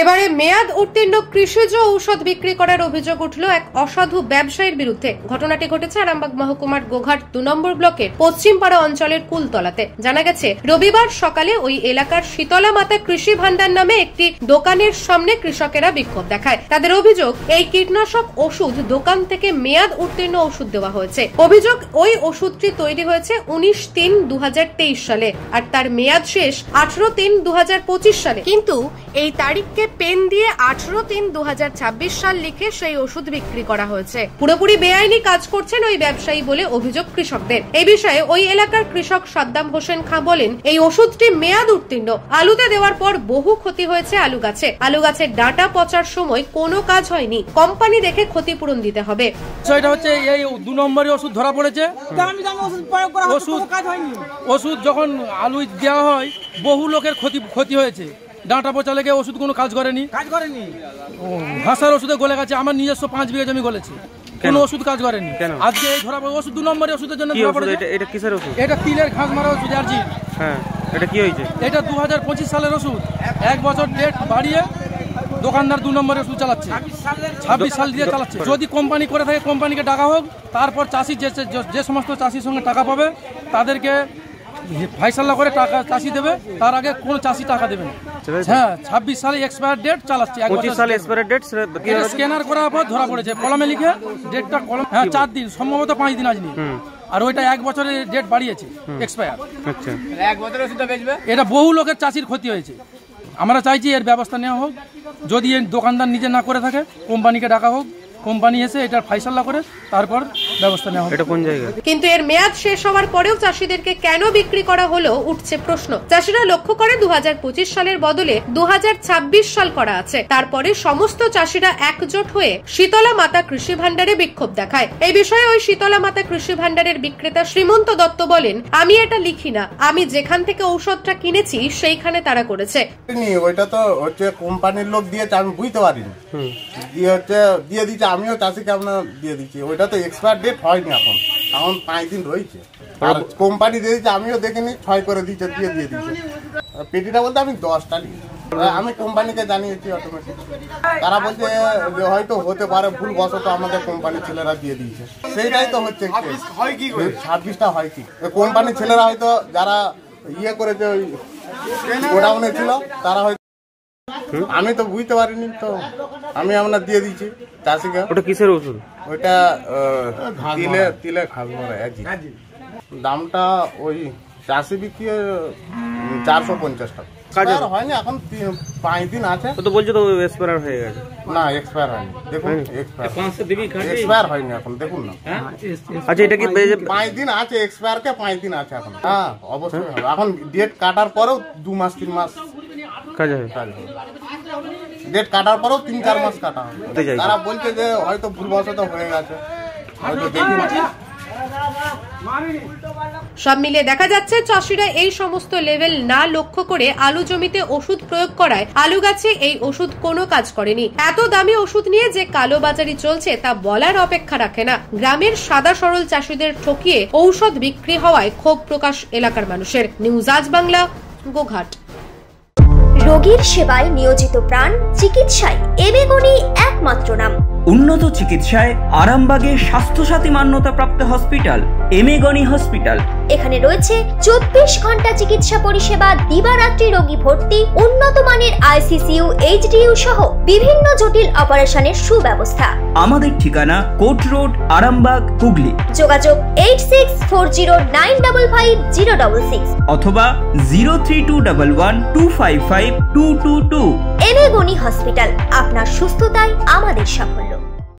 এবারে মেয়াদ উত্তীর্ণ কৃষিজ ঔষধ বিক্রি করার অভিযোগ উঠল এক অসাধু ব্যবসায়ীর বিরুদ্ধে। ঘটনাটি ঘটেছে আরামবাগ মহকুমার গোঘাট ২ নম্বর ব্লকের পশ্চিমপাড়া অঞ্চলের কুলতলাতে। জানা গেছে, রবিবার সকালে ওই এলাকার শীতলা মাতা কৃষি ভান্ডার নামে একটি দোকানের সামনে কৃষকেরা বিক্ষোভ দেখায়। তাদের অভিযোগ, এই কীটনাশক ওষুধ দোকান থেকে মেয়াদ উত্তীর্ণ ওষুধ দেওয়া হয়েছে। অভিযোগ, ওই ওষুধটি তৈরি হয়েছে ১৯/৩/২০২৩ সালে আর তার মেয়াদ শেষ ১৮/৩/২০২৫ সালে, কিন্তু এই তারিখকে পেন দিয়ে ১৮/৩/২০২৬ সাল লিখে সেই ওষুধ বিক্রি করা হয়েছে। পুরোপুরি বেআইনি কাজ করছেন ওই ব্যবসায়ী বলে অভিযোগ কৃষকদের। এই বিষয়ে ওই এলাকার কৃষক সাদ্দাম হোসেন খাঁ বলেন, এই ওষুধটি মেয়াদ উত্তীর্ণ, আলুতে দেওয়ার পর বহু ক্ষতি হয়েছে আলু গাছে। আলু গাছের ডাঁটা পচার সময় কোনো কাজ হয়নি, কোম্পানি দেখে ক্ষতিপূরণ দিতে হবে। সেটা হচ্ছে এই ২ নম্বরই ওষুধ ধরা পড়েছে। ওষুধ যখন আলু দেওয়া হয় বহু লোকের ক্ষতি হয়েছে। ডাঁটা পচা লেগে ওষুধ কোনো কাজ করেনি। ভাষার ওষুধে গলে গেছে। আমার নিজস্ব ৫ বিঘা জমি গলেছে, কোনো ওষুধ কাজ করেনি। আজকে ধরা পড়ে ওষুধ ২ নম্বরের ওষুধের জন্য ধরা পড়েছে। এটা কিসের ওষুধ? এটা তিলের ঘাস মারা ওষুধ আরজি। হ্যাঁ, এটা কি হয়েছে? এটা ২০২৫ সালের ওষুধ। ১ বছর ডেট বাড়িয়ে দোকানদার ২ নম্বরের ওষুধ চালাচ্ছে, ২৬ সাল দিয়ে চালাচ্ছে। যদি কোম্পানি করে থাকে কোম্পানিকে ডাকা হোক, তারপর চাষি যে সমস্ত চাষির সঙ্গে টাকা পাবে তাদেরকে ফাইসাল্লা করে টাকা চাষি দেবে, তার আগে কোনো চাষি টাকা দেবে না। হ্যাঁ, ২৬ সালে এক্সপায়ার ডেট চালাচ্ছে। ২৫ সালে এক্সপায়ার ডেট স্ক্যানার করার পর ধরা পড়েছে। কলমে লিখে ডেটটা কলম, হ্যাঁ 4 দিন, সম্ভবত 5 দিন আজনি। আর ওইটা 1 বছরের ডেট বাড়িয়েছে এক্সপায়ার। আচ্ছা, 1 বছরের ওষুধটা বেচবে। এটা বহু লোকের চাষির ক্ষতি হয়েছে। আমরা চাইছি এর ব্যবস্থা নেওয়া হোক। যদি এর দোকানদার নিজে না করে থাকে, কোম্পানিকে ডাকা হোক, কোম্পানি এসে এটার ফাইসাল্লা করে তারপর ব্যবস্থা নেওয়া হবে। এটা কোন জায়গা? কিন্তু এর মেয়াদ শেষ হওয়ার পরেও চাষিদেরকে কেন বিক্রি করা হলো উঠছে প্রশ্ন। চাষিরা লক্ষ্য করে ২০২৫ সালের বদলে ২০২৬ সাল করা আছে। তারপরে সমস্ত চাষিরা একজোট হয়ে শীতলা মাতা কৃষি ভান্ডারে বিক্ষোভ দেখায়। এই বিষয়ে ওই শীতলা মাতা কৃষি ভান্ডারের বিক্রেতা শ্রীমন্ত দত্ত বলেন, আমি এটা লিখি না, আমি যেখান থেকে ঔষধটা কিনেছি সেইখানে তারা করেছে। ওইটা তো হচ্ছে কোম্পানির লোক দিয়েছে, আমি বুঝতে পারিনি। দিয়ে দিচ্ছে, আমিও চাষিকে আপনার দিয়ে দিচ্ছি। ওইটা তো এক্সপায়ার ডেট হয়নি, এখন 5 দিন রয়েছে। আর কোম্পানি দিয়ে দিচ্ছে, আমিও দেখিনি, 6 করে দিচ্ছে, দিয়ে দিচ্ছে। পেটিটা বলতে আমি 10টা নিয়েছি। আমি কোম্পানিকে জানিয়েছি অটোমেটিক। তারা বলছে যে হয়তো হতে পারে ভুল বশত আমাদের কোম্পানির ছেলেরা দিয়ে দিয়েছে। সেইটাই তো হচ্ছে 26টা হয় কি কোম্পানির ছেলেরা হয়তো যারা ইয়ে করেছে ওই গোডাউনে ছিল, তারা হয়তো, আমি তো বুঝতে পারিনি, তো আমি আপনার দিয়ে দিচ্ছি চাষিকে। ওটা কিসের ওষুধ? ওইটা তিলে খাস মারা। দামটা ওই চাষি বিক্রি ৪৫০ টাকা। হয়নি, এখন 5 দিন আছে। তো বলছো তো এক্সপায়ার হয়ে গেছে। না, এক্সপায়ার হয়নি, দেখুন এক্সপায়ার হয়নি এখন, দেখুন না। আচ্ছা, এটা কি 5 দিন আছে, এক্সপায়ারকে 5 দিন আছে এখন। হ্যাঁ, অবশ্যই হবে। এখন ডেট কাটার পরেও 2 মাস 3 মাস কাজ হবে। ডেট কাটার পরেও 3-4 মাস কাটা হবে। তারা বলছে যে হয়তো ভুলবশত হয়ে গেছে, হয়তো দেখি। সব মিলে দেখা যাচ্ছে চাষিরা এই সমস্ত লেভেল না লক্ষ্য করে আলু জমিতে ওষুধ প্রয়োগ করায় আলু গাছে এই ওষুধ কোনো কাজ করেনি। এত দামি ওষুধ নিয়ে যে কালোবাজারি চলছে তা বলার অপেক্ষা রাখে না। গ্রামের সাদা সরল চাষিদের ঠকিয়ে ঔষধ বিক্রি হওয়ায় ক্ষোভ প্রকাশ এলাকার মানুষের। নিউজ আজ বাংলা, গোঘাট। রোগীর সেবায় নিয়োজিত প্রাণ, চিকিৎসায় এবেগুনি একমাত্র নাম। উন্নত চিকিৎসায় আরামবাগে স্বাস্থ্যসাথী মান্যতাপ্রাপ্ত হসপিটাল এমেগনি হসপিটাল। এখানে রয়েছে 24 ঘন্টা চিকিৎসা পরিষেবা, দিবারাত্রি রোগী ভর্তি, উন্নত মানের ICCU, HDU সহ বিভিন্ন জটিল অপারেশনের সুব্যবস্থা। আমাদের ঠিকানা কোট রোড, আরামবাগ, হুগলি। যোগাযোগ 8640955066 অথবা 03211255222। এমেগনি হসপিটাল, আপনার সুস্থতাই আমাদের সাফল্য।